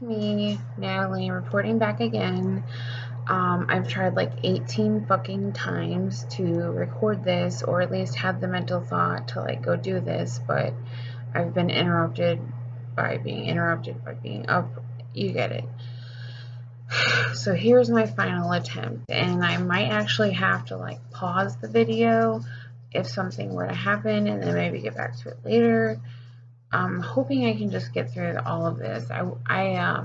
It's me, Natalie, reporting back again. I've tried like 18 fucking times to record this or at least have the mental thought to like go do this, but I've been interrupted by being up. You get it. So here's my final attempt, and I might actually have to like pause the video if something were to happen and then maybe get back to it later. I'm hoping I can just get through all of this. I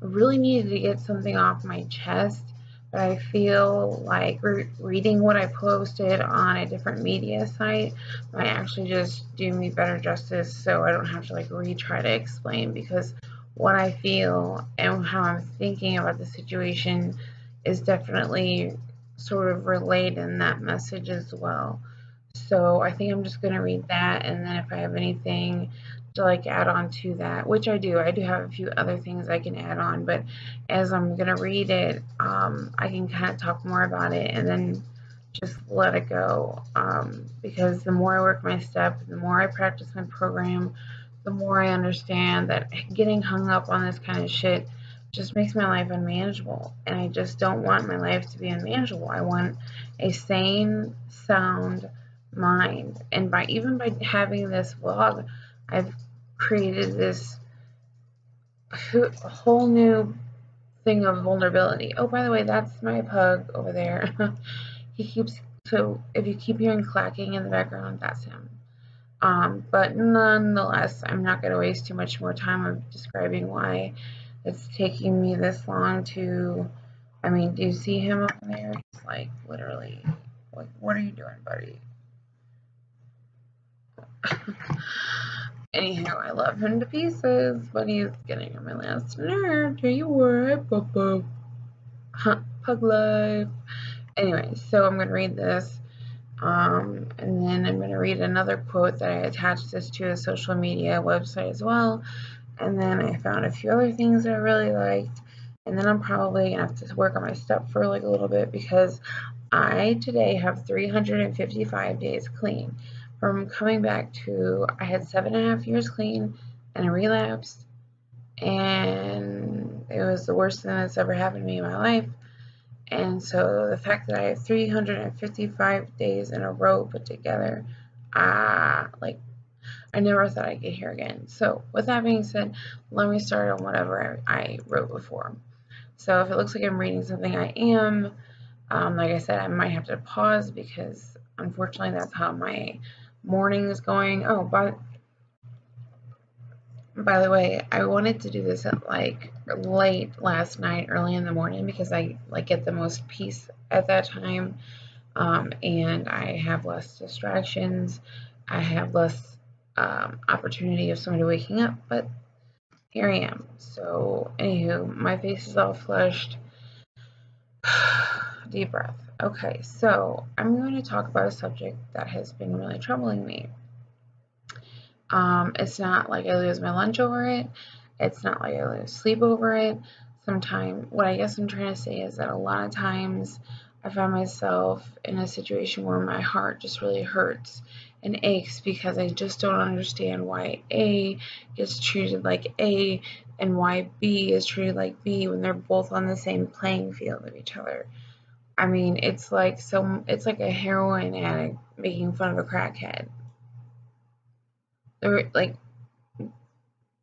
really needed to get something off my chest, but I feel like reading what I posted on a different media site might actually just do me better justice, so I don't have to like retry to explain, because what I feel and how I'm thinking about the situation is definitely sort of relayed in that message as well. So I think I'm just going to read that, and then if I have anything to like add on to that, which I do have a few other things I can add on, but as I'm going to read it, I can kind of talk more about it and then just let it go, because the more I work my step, the more I practice my program, the more I understand that getting hung up on this kind of shit just makes my life unmanageable, and I just don't want my life to be unmanageable. I want a sane, sound mind, and by having this vlog, I've created this whole new thing of vulnerability. Oh, by the way, that's my pug over there. He keeps So if you keep hearing clacking in the background, that's him. But nonetheless, I'm not going to waste too much more time of describing why it's taking me this long to. I mean, do you see him over there? He's like literally, like, what are you doing, buddy? Anyhow, I love him to pieces, but he's getting on my last nerve. Are you alright, Papa? Pug life. Anyway, so I'm going to read this. And then I'm going to read another quote that I attached this to a social media website as well. And then I found a few other things that I really liked. And then I'm probably going to have to work on my step for like a little bit, because I today have 355 days clean. From coming back to, I had 7.5 years clean and I relapsed. And it was the worst thing that's ever happened to me in my life. And so the fact that I have 355 days in a row put together, like, I never thought I'd get here again. So with that being said, let me start on whatever I wrote before. So if it looks like I'm reading something, I am. Like I said, I might have to pause because unfortunately that's how my morning is going. Oh, by the way, I wanted to do this at like late last night, early in the morning, because I like get the most peace at that time, and I have less distractions. I have less opportunity of somebody waking up, but here I am. So, anywho, my face is all flushed. Deep breath. Okay, so I'm going to talk about a subject that has been really troubling me. It's not like I lose my lunch over it. It's not like I lose sleep over it. Sometimes, what I guess I'm trying to say is that a lot of times I find myself in a situation where my heart just really hurts and aches because I just don't understand why A gets treated like A and why B is treated like B when they're both on the same playing field of each other. I mean, it's like a heroin addict making fun of a crackhead. They're like,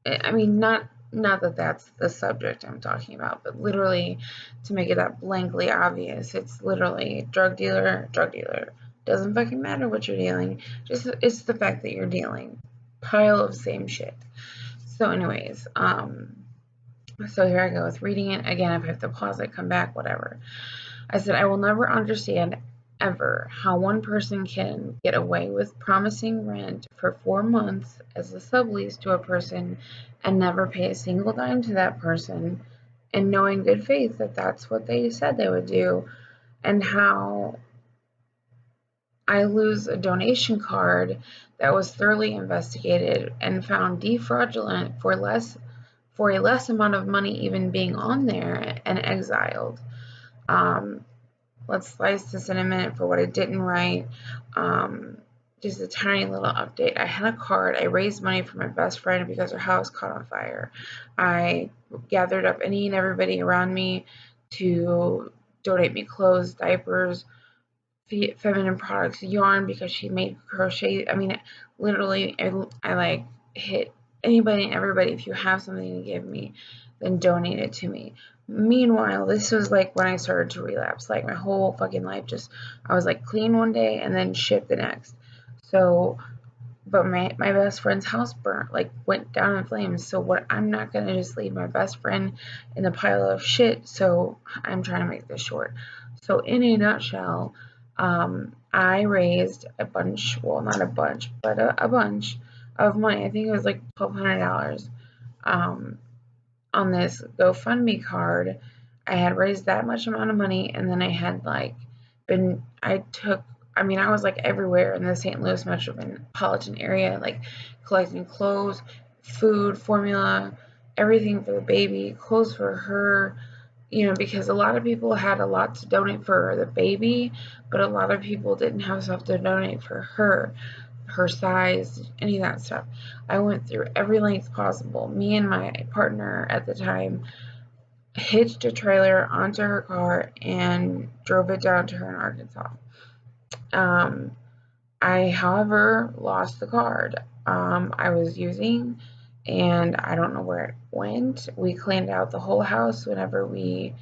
I mean, not that that's the subject I'm talking about, but literally, to make it that blankly obvious, it's literally drug dealer, drug dealer. Doesn't fucking matter what you're dealing. Just it's the fact that you're dealing. Pile of same shit. So, anyways, so here I go with reading it again. If I have to pause it, come back, whatever. I said, I will never understand ever how one person can get away with promising rent for 4 months as a sublease to a person and never pay a single dime to that person, and know in good faith that that's what they said they would do, and how I lose a donation card that was thoroughly investigated and found defraudulent for a less amount of money even being on there, and exiled. Let's slice this in a minute for what I didn't write. just a tiny little update. I had a card. I raised money for my best friend because her house caught on fire. I gathered up any and everybody around me to donate me clothes, diapers, feminine products, yarn, because she made crochet. I mean, literally, I like hit anybody and everybody. If you have something to give me, then donate it to me. Meanwhile, this was like when I started to relapse. Like my whole fucking life, just I was like clean one day and then shit the next. So, but my best friend's house burnt, like went down in flames. So what? I'm not gonna just leave my best friend in a pile of shit. So I'm trying to make this short. So in a nutshell, I raised a bunch, well, not a bunch, but a bunch of money. I think it was like $1,200 um, on this GoFundMe card. I had raised that much amount of money, and then I had like I mean, I was like everywhere in the St. Louis metropolitan area, like collecting clothes, food, formula, everything for the baby, clothes for her, because a lot of people had a lot to donate for the baby, but a lot of people didn't have stuff to donate for her size, any of that stuff. I went through every length possible. Me and my partner at the time hitched a trailer onto her car and drove it down to her in Arkansas. I, however, lost the card I was using, and I don't know where it went. We cleaned out the whole house whenever we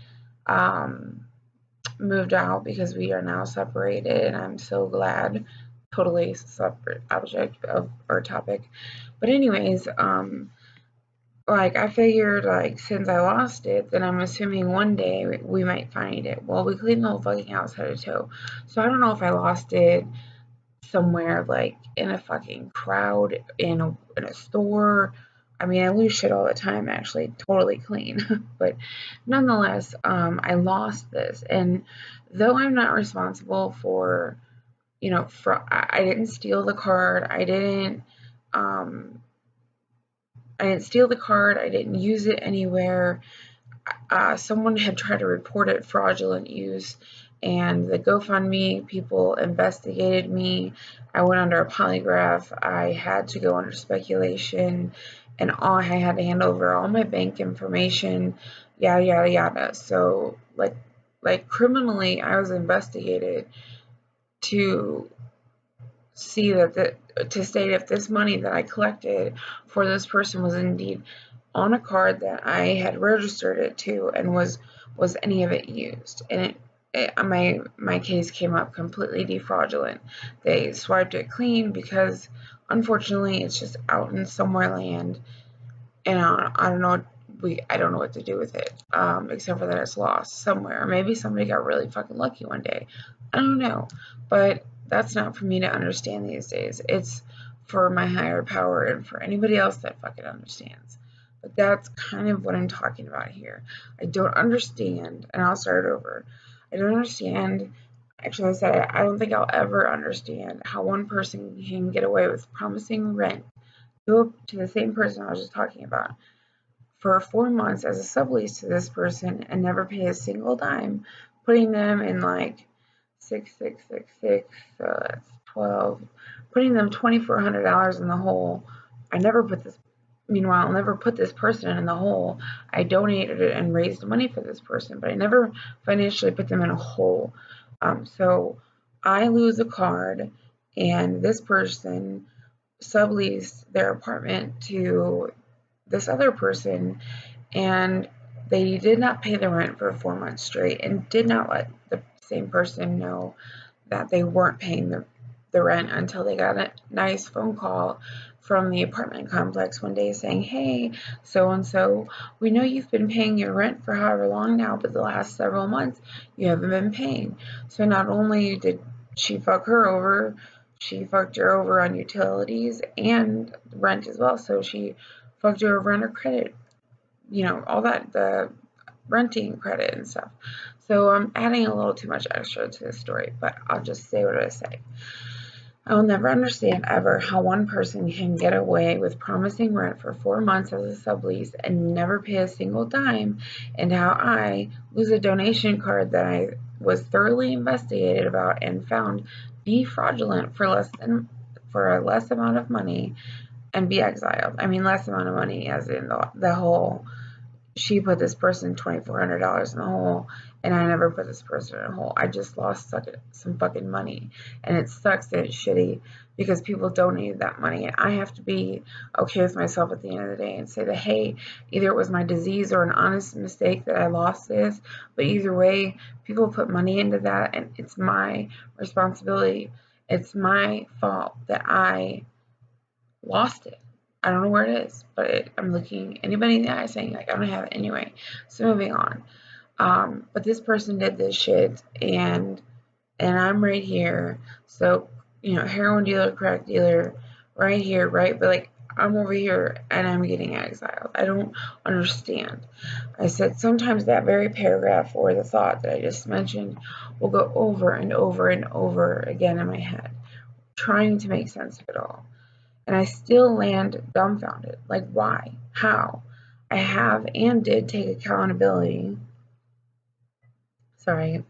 moved out, because we are now separated, and I'm so glad. Totally separate object of our topic. But anyways, like I figured, like since I lost it, then I'm assuming one day we might find it. Well, we cleaned the whole fucking house head to toe. So I don't know if I lost it somewhere like in a fucking crowd, in a store. I mean, I lose shit all the time, actually, totally clean. But nonetheless, I lost this, and though I'm not responsible for, I didn't steal the card. I didn't steal the card. I didn't use it anywhere. Someone had tried to report it fraudulent use, and the GoFundMe people investigated me. I went under a polygraph. I had to go under speculation, and I had to hand over all my bank information, yada yada yada. So like criminally, I was investigated to see to state if this money that I collected for this person was indeed on a card that I had registered it to, and was any of it used. And my case came up completely defraudulent. They swiped it clean because unfortunately it's just out in somewhere land, and I don't know. I don't know what to do with it, except for that it's lost somewhere. Or maybe somebody got really fucking lucky one day. I don't know, but that's not for me to understand these days. It's for my higher power and for anybody else that fucking understands. But that's kind of what I'm talking about here. I don't understand, and I'll start over. I don't understand. Actually, I said I don't think I'll ever understand how one person can get away with promising rent to the same person I was just talking about for 4 months as a sublease to this person and never pay a single dime, putting them in like 6,666, so that's 12, putting them $2,400 in the hole. Meanwhile, I'll never put this person in the hole. I donated it and raised money for this person, but I never financially put them in a hole. So I lose a card, and this person subleased their apartment to this other person, and they did not pay the rent for 4 months straight, and did not let the same person know that they weren't paying the rent until they got a nice phone call from the apartment complex one day saying, "Hey, so and so, we know you've been paying your rent for however long now, but the last several months you haven't been paying." So not only did she fuck her over, she fucked her over on utilities and rent as well. So she fucked her over on her credit, all that, the renting credit and stuff. So I'm adding a little too much extra to this story, but I'll just say what I say. I will never understand ever how one person can get away with promising rent for 4 months as a sublease and never pay a single dime, and how I lose a donation card that I was thoroughly investigated about and found be fraudulent for less than for a less amount of money and be exiled. I mean, less amount of money as in the whole, she put this person $2,400 in the hole, and I never put this person in a hole. I just lost some fucking money, and it sucks and it's shitty because people donate that money, and I have to be okay with myself at the end of the day and say that, hey, either it was my disease or an honest mistake that I lost this, but either way, people put money into that, and it's my responsibility. It's my fault that I lost it. I don't know where it is, but I'm looking anybody in the eye saying like I don't have it anyway. So moving on. But this person did this shit, and I'm right here. So heroin dealer, crack dealer, right here, right? But like I'm over here and I'm getting exiled. I don't understand. I said sometimes that very paragraph or the thought that I just mentioned will go over and over and over again in my head, trying to make sense of it all. And I still land dumbfounded. Like, why? How? I have and did take accountability. Sorry.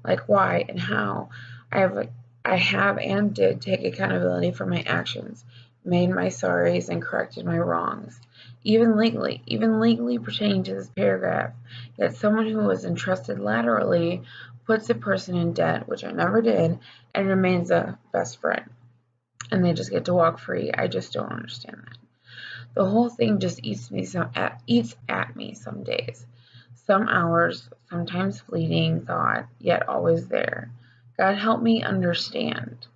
Like, why and how? I have and did take accountability for my actions, made my sorries, and corrected my wrongs. Even legally pertaining to this paragraph, yet someone who was entrusted laterally puts a person in debt, which I never did, and remains a best friend. And they just get to walk free. I just don't understand that. The whole thing just eats at me some days. Some hours, sometimes fleeting thought, yet always there. God help me understand,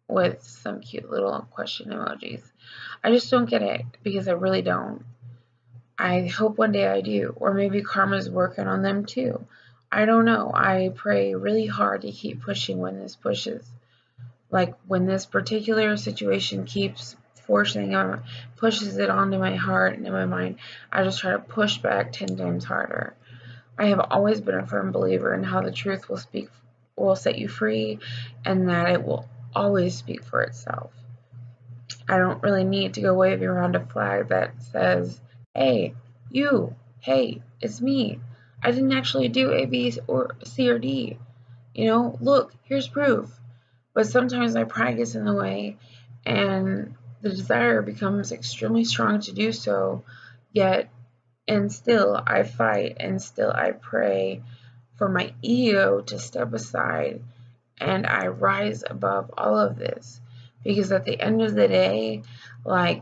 with some cute little question emojis. I just don't get it, because I really don't. I hope one day I do, or maybe karma's working on them too. I don't know. I pray really hard to keep pushing when this pushes. Like when this particular situation keeps pushes it onto my heart and in my mind, I just try to push back 10 times harder. I have always been a firm believer in how the truth will set you free, and that it will always speak for itself. I don't really need to go waving around a flag that says, hey, you, hey, it's me. I didn't actually do A, B, or C, or D. Look, here's proof. But sometimes my pride gets in the way, and the desire becomes extremely strong to do so, and still I fight, and still I pray for my ego to step aside, and I rise above all of this. Because at the end of the day, I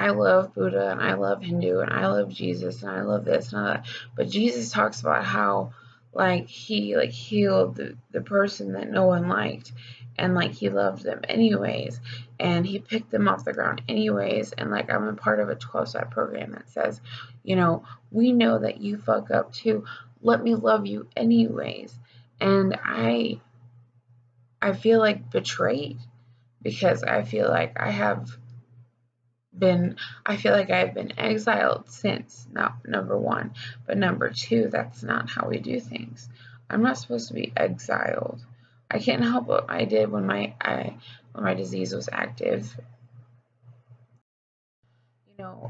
love Buddha, and I love Hindu, and I love Jesus, and I love this and all that. But Jesus talks about how he healed the person that no one liked, and he loved them anyways, and he picked them off the ground anyways. And I'm a part of a 12-step program that says, we know that you fuck up too. Let me love you anyways. And I feel betrayed, because I feel like I've been exiled since, number one, but number two, that's not how we do things. I'm not supposed to be exiled. I can't help what I did when my disease was active.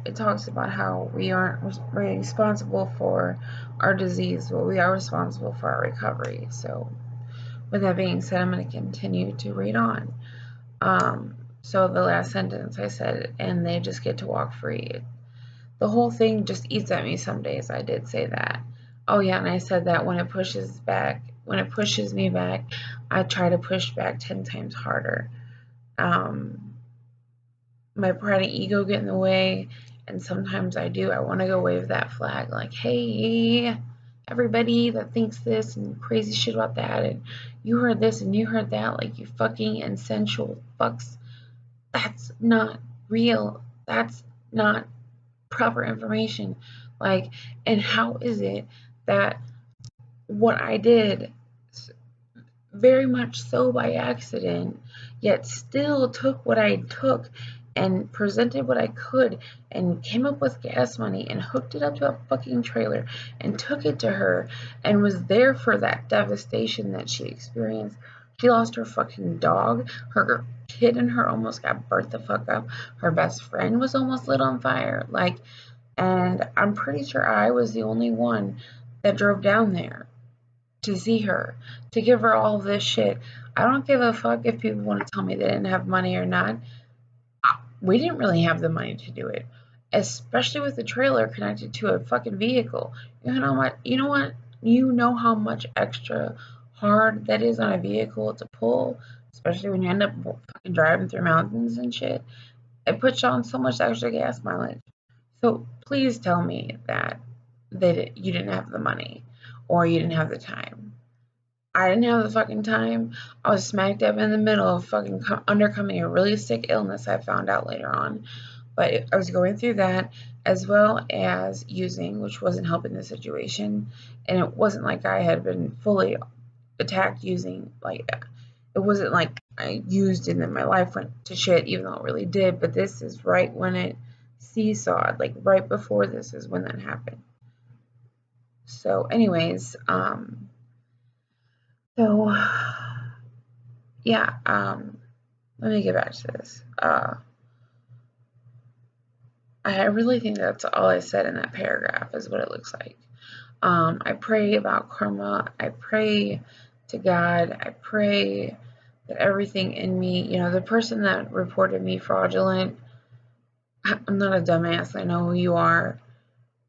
It talks about how we aren't responsible for our disease, but we are responsible for our recovery. So with that being said, I'm going to continue to read on. So the last sentence I said, and they just get to walk free. The whole thing just eats at me some days. I did say that. Oh yeah, and I said that when it pushes me back, I try to push back 10 times harder. My pride and ego get in the way, and sometimes I want to go wave that flag like, hey, everybody that thinks this and crazy shit about that, and you heard this and you heard that, like, you fucking insensual fucks. That's not real. That's not proper information. And how is it that what I did, very much so by accident, yet still took what I took and presented what I could and came up with gas money and hooked it up to a fucking trailer and took it to her and was there for that devastation that she experienced. She lost her fucking dog. Her kid and her almost got burnt the fuck up. Her best friend was almost lit on fire. And I'm pretty sure I was the only one that drove down there to see her, to give her all this shit. I don't give a fuck if people want to tell me they didn't have money or not. We didn't really have the money to do it, especially with the trailer connected to a fucking vehicle. You know what? You know what? You know how much extra hard that is on a vehicle to pull, especially when you end up fucking driving through mountains and shit. It puts you on so much extra gas mileage. So please tell me that you didn't have the money or you didn't have the time. I didn't have the fucking time. I was smack dab in the middle of fucking undercoming a really sick illness I found out later on. But I was going through that as well as using, which wasn't helping the situation. And it wasn't like I had been fully attacked using. Like, it wasn't like I used and then my life went to shit, even though it really did. But this is right when it seesawed. Like, right before this is when that happened. So, anyways, so yeah, let me get back to this. I really think that's all I said in that paragraph is what it looks like. I pray about karma. I pray to God. I pray that everything in me, you know, the person that reported me fraudulent, I'm not a dumbass. I know who you are.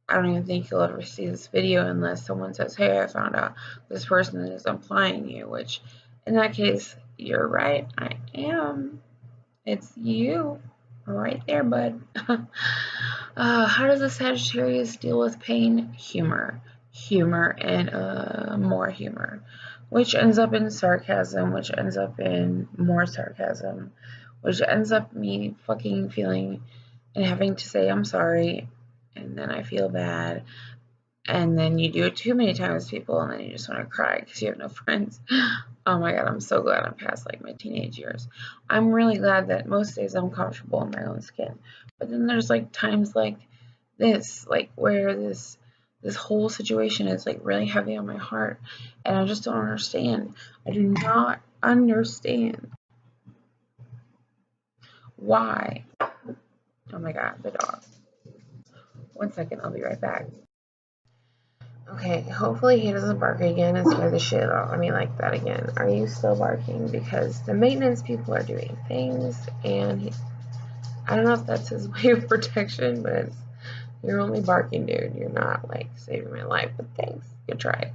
I don't even think you'll ever see this video unless someone says, hey, I found out this person is implying you, which in that case, you're right. I am. It's you. Right there, bud. How does a Sagittarius deal with pain? Humor. Humor and more humor. Which ends up in sarcasm, which ends up in more sarcasm, which ends up me fucking feeling and having to say I'm sorry, and then I feel bad, and then you do it too many times, people, and then you just want to cry because you have no friends. Oh my god, I'm so glad I'm past like my teenage years. I'm really glad that most days I'm comfortable in my own skin. But then there's like times like this, like where this whole situation is like really heavy on my heart, and I just don't understand. I do not understand why. Oh my god, the dog. 1 second, I'll be right back. Okay, hopefully he doesn't bark again and scare the shit out of me like that again. Are you still barking? Because the maintenance people are doing things, and I don't know if that's his way of protection, but you're only barking, dude. You're not, like, saving my life, but thanks. Good try.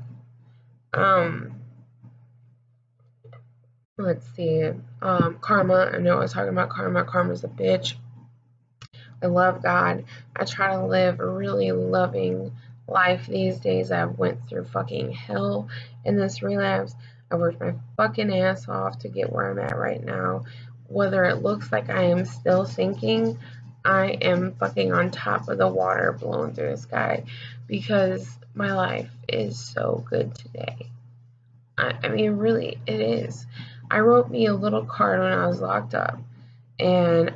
Let's see. Karma. I know I was talking about karma. Karma's a bitch. I love God. I try to live a really loving life these days. I went through fucking hell in this relapse. I worked my fucking ass off to get where I'm at right now. Whether it looks like I am still sinking, I am fucking on top of the water blowing through the sky because my life is so good today. I mean, really, it is. I wrote me a little card when I was locked up, and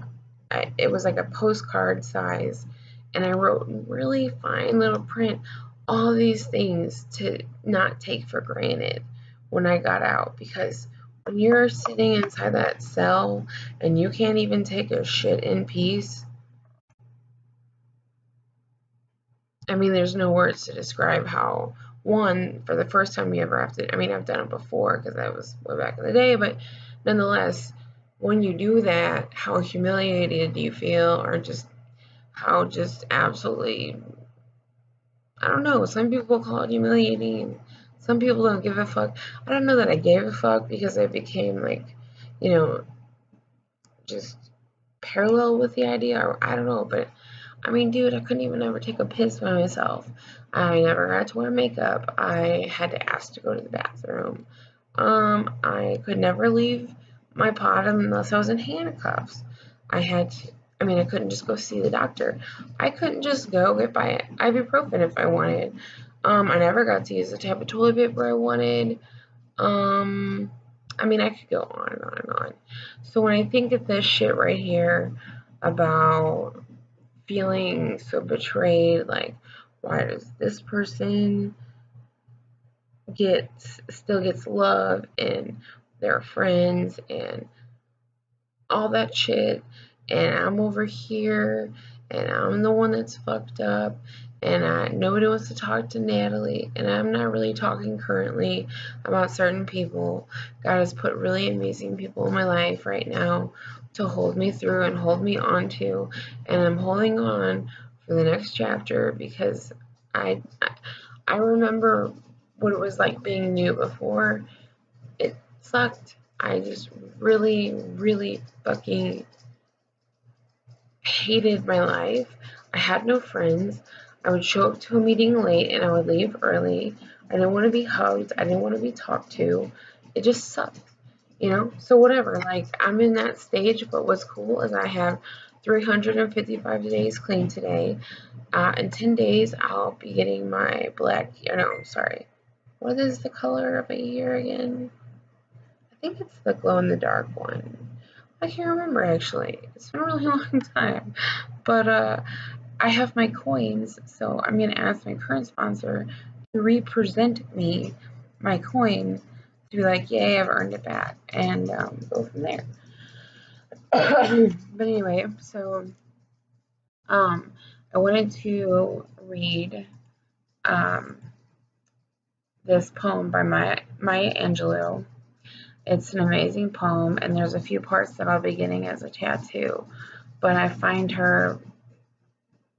it was like a postcard size, and I wrote in really fine little print all these things to not take for granted when I got out, because when you're sitting inside that cell and you can't even take a shit in peace, I mean, there's no words to describe how, one, for the first time you ever have to, I mean, I've done it before because that was way back in the day, but nonetheless, when you do that, how humiliated you feel, or just how just absolutely, I don't know, some people call it humiliating, some people don't give a fuck. I don't know that I gave a fuck because I became like, you know, just parallel with the idea, or I don't know, but I mean, dude, I couldn't even ever take a piss by myself. I never got to wear makeup. I had to ask to go to the bathroom. I could never leave my pod unless I was in handcuffs. I couldn't just go see the doctor. I couldn't just go get by ibuprofen if I wanted. I never got to use the type of toilet paper I wanted. I could go on and on and on. So when I think of this shit right here about feeling so betrayed, like, why does this person still gets love and their friends and all that shit, and I'm over here and I'm the one that's fucked up, and nobody wants to talk to Natalie, and I'm not really talking currently about certain people. God has put really amazing people in my life right now to hold me through and hold me on to, and I'm holding on for the next chapter because I remember what it was like being new before. It sucked. I just really, really fucking hated my life. I had no friends. I would show up to a meeting late and I would leave early. I didn't want to be hugged. I didn't want to be talked to. It just sucked, you know? So whatever, like, I'm in that stage, but what's cool is I have 355 days clean today. In 10 days, I'll be getting my black, sorry. What is the color of a year again? I think it's the glow-in-the-dark one. I can't remember, actually. It's been a really long time. But I have my coins, so I'm going to ask my current sponsor to represent me my coin to be like, yay, I've earned it back, and go from there. But anyway, so I wanted to read this poem by Maya Angelou. It's an amazing poem, and there's a few parts that I'll be getting as a tattoo, but I find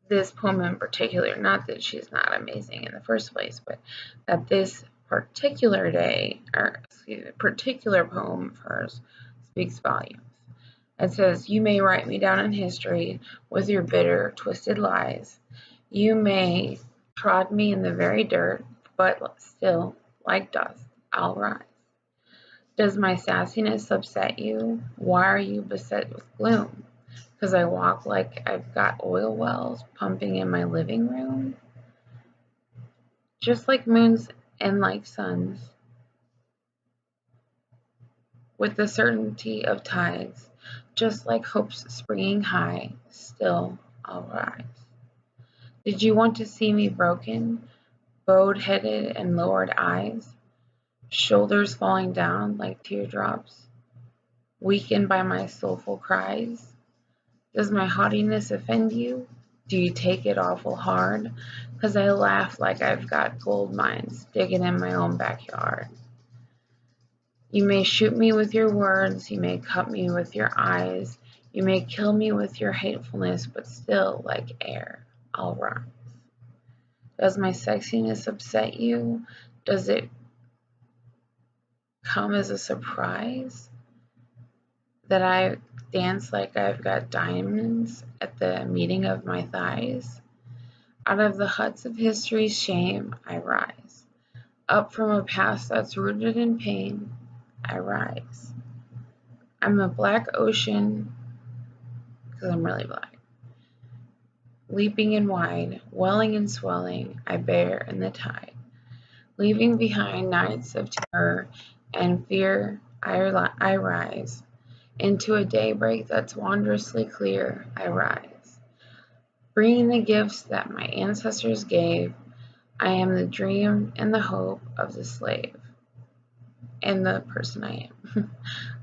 this poem in particular, not that she's not amazing in the first place, but that this particular particular poem of hers speaks volumes. It says, "You may write me down in history with your bitter, twisted lies. You may trod me in the very dirt, but still, like dust, I'll rise. Does my sassiness upset you? Why are you beset with gloom? Because I walk like I've got oil wells pumping in my living room? Just like moons and like suns, with the certainty of tides, just like hopes springing high, still I'll rise. Did you want to see me broken, bowed-headed and lowered eyes, shoulders falling down like teardrops, weakened by my soulful cries? Does my haughtiness offend you? Do you take it awful hard? 'Cause I laugh like I've got gold mines digging in my own backyard. You may shoot me with your words, you may cut me with your eyes, you may kill me with your hatefulness, but still, like air, I'll rise. Does my sexiness upset you? Does it come as a surprise that I dance like I've got diamonds at the meeting of my thighs? Out of the huts of history's shame, I rise. Up from a past that's rooted in pain, I rise. I'm a black ocean, because I'm really black, leaping and wide, welling and swelling, I bear in the tide. Leaving behind nights of terror and fear, I rise. Into a daybreak that's wondrously clear, I rise. Bringing the gifts that my ancestors gave, I am the dream and the hope of the slave, and the person I am.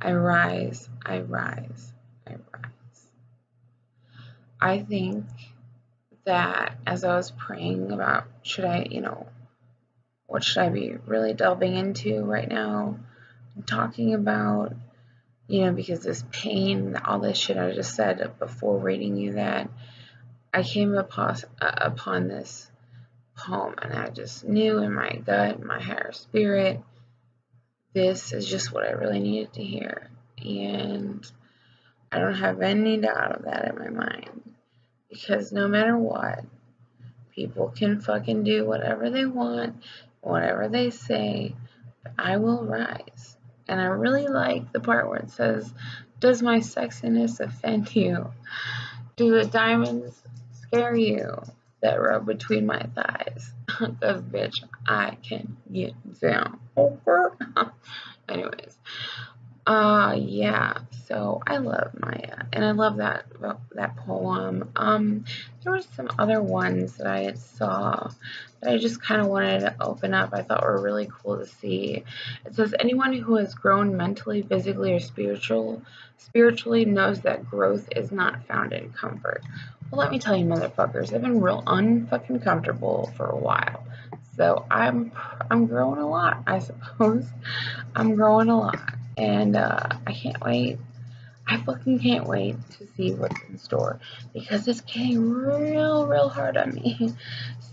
I rise, I rise, I rise. I think that as I was praying about, what should I be really delving into right now, talking about, because this pain, all this shit I just said before reading you that, I came upon this poem, and I just knew in my gut, my higher spirit, this is just what I really needed to hear. And I don't have any doubt of that in my mind. Because no matter what, people can fucking do whatever they want, whatever they say, but I will rise. And I really like the part where it says, does my sexiness offend you? Do the diamonds scare you that rub between my thighs? Because, bitch, I can get down. Anyways, Yeah, so I love Maya, and I love that poem. There were some other ones that I saw that I just kind of wanted to open up. I thought were really cool to see. It says, anyone who has grown mentally, physically, or spiritually knows that growth is not found in comfort. Well, let me tell you, motherfuckers, I've been real unfucking comfortable for a while. So I'm growing a lot, I suppose. I'm growing a lot. And I can't wait. I fucking can't wait to see what's in store because it's getting real hard on me.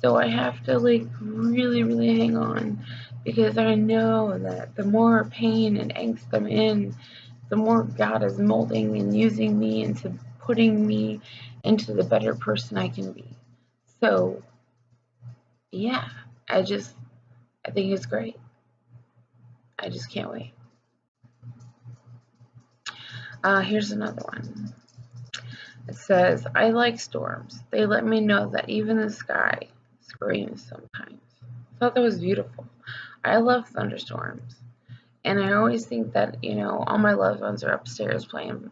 So I have to like really hang on because I know that the more pain and angst I'm in, the more God is molding and using me into putting me into the better person I can be. So yeah, I think it's great. I just can't wait. Here's another one. It says, I like storms. They let me know that even the sky screams sometimes. I thought that was beautiful. I love thunderstorms. And I always think that, all my loved ones are upstairs playing,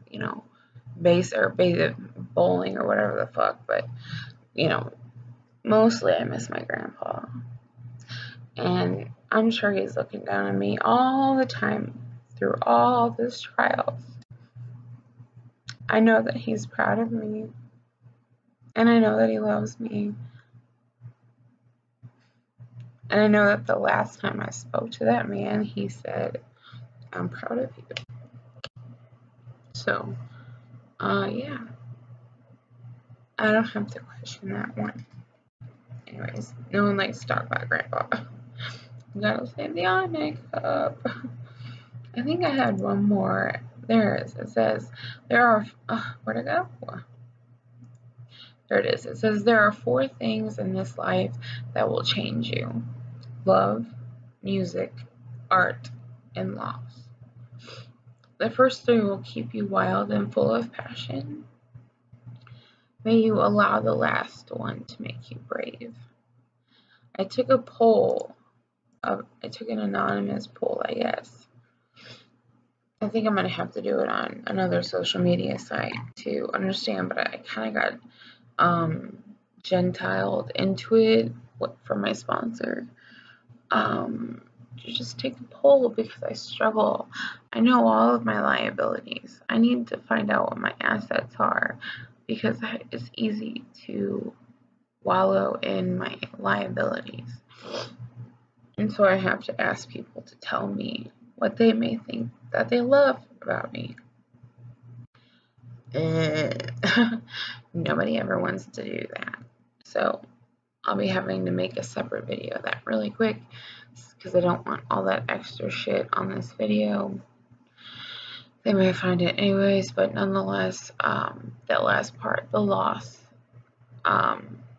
bowling or whatever the fuck. But, mostly I miss my grandpa. And I'm sure he's looking down on me all the time through all these trials. I know that he's proud of me. And I know that he loves me. And I know that the last time I spoke to that man, he said, I'm proud of you. So, yeah. I don't have to question that one. Anyways, no one likes to talk about Grandpa. Gotta save the eye makeup. I think I had one more. There it is. It says, there are, where'd it go? There it is. It says, there are 4 things in this life that will change you: love, music, art, and loss. The first 3 will keep you wild and full of passion. May you allow the last one to make you brave. I took a poll. I took an anonymous poll, I guess. I think I'm going to have to do it on another social media site to understand, but I kind of got gentiled into it from my sponsor. To just take a poll because I struggle. I know all of my liabilities. I need to find out what my assets are because it's easy to wallow in my liabilities. And so I have to ask people to tell me what they may think that they love about me. Nobody ever wants to do that. So I'll be having to make a separate video of that really quick because I don't want all that extra shit on this video. They may find it anyways, but nonetheless, that last part, the loss,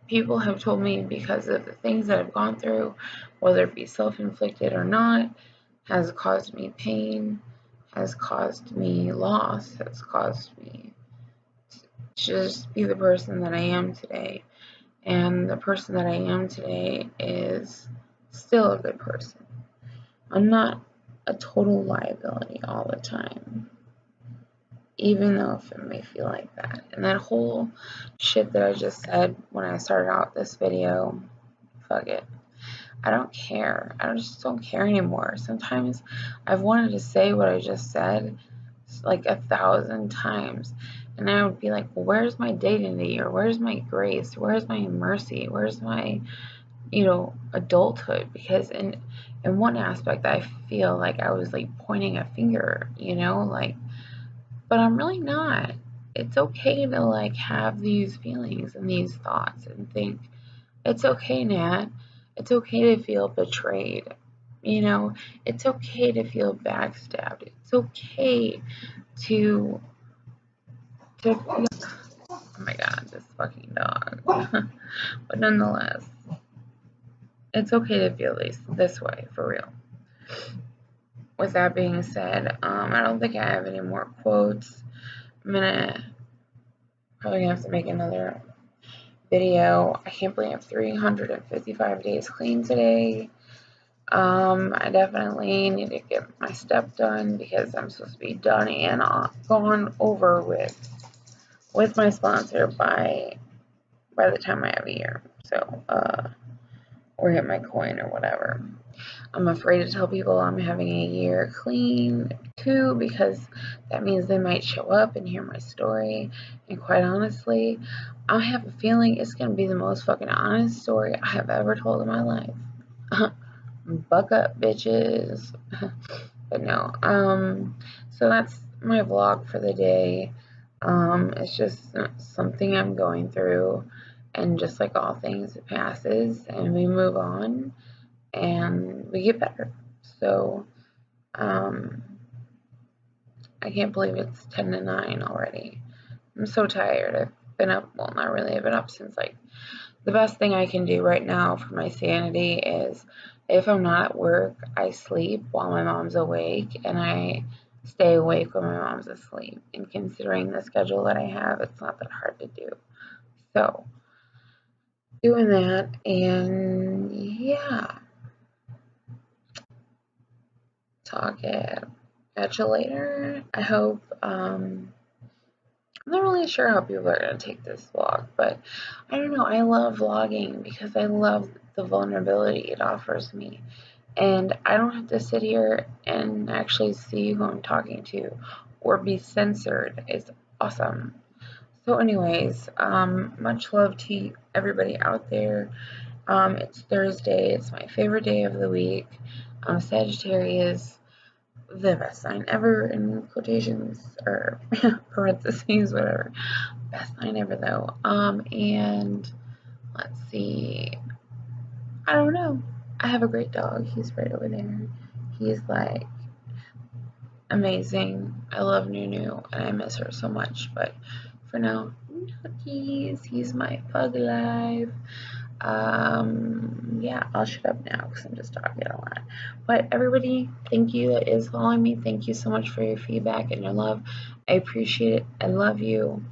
people have told me because of the things that I've gone through, whether it be self-inflicted or not, has caused me pain, has caused me loss, has caused me to just be the person that I am today. And the person that I am today is still a good person. I'm not a total liability all the time, even though if it may feel like that. And that whole shit that I just said when I started out this video, fuck it. I don't care. I just don't care anymore. Sometimes I've wanted to say what I just said like 1,000 times. And I would be like, well, where's my dignity? Or where's my grace? Where's my mercy? Where's my, adulthood? Because in one aspect, I feel like I was like pointing a finger, but I'm really not. It's okay to like have these feelings and these thoughts and think, it's okay, Nat. It's okay to feel betrayed. It's okay to feel backstabbed. It's okay to feel, oh my god, this fucking dog. But nonetheless, it's okay to feel this way, for real. With that being said, I don't think I have any more quotes. I'm probably gonna have to make another video. I can't believe I have 355 days clean today. I definitely need to get my step done because I'm supposed to be done and gone over with my sponsor by the time I have a year. So, or hit my coin or whatever. I'm afraid to tell people I'm having a year clean too because that means they might show up and hear my story. And quite honestly, I have a feeling it's going to be the most fucking honest story I have ever told in my life. Buck up, bitches. But no, so that's my vlog for the day. It's just something I'm going through, and just like all things, it passes and we move on and we get better. So, I can't believe it's 10 to 9 already. I'm so tired. I've been up, well, not really, I've been up since like, the best thing I can do right now for my sanity is if I'm not at work, I sleep while my mom's awake and I stay awake when my mom's asleep. And considering the schedule that I have, it's not that hard to do. So, doing that, and yeah, talk at you later. I hope, I'm not really sure how people are going to take this vlog, but I don't know. I love vlogging because I love the vulnerability it offers me. And I don't have to sit here and actually see who I'm talking to or be censored. It's awesome. So anyways, much love to everybody out there. It's Thursday. It's my favorite day of the week. Sagittarius, the best sign ever in quotations or parentheses, whatever. Best sign ever though. And let's see. I don't know. I have a great dog. He's right over there. He's like amazing. I love Nunu and I miss her so much. But for now, he's my pug life. Yeah, I'll shut up now because I'm just talking a lot. But everybody, thank you that is following me. Thank you so much for your feedback and your love. I appreciate it. I love you.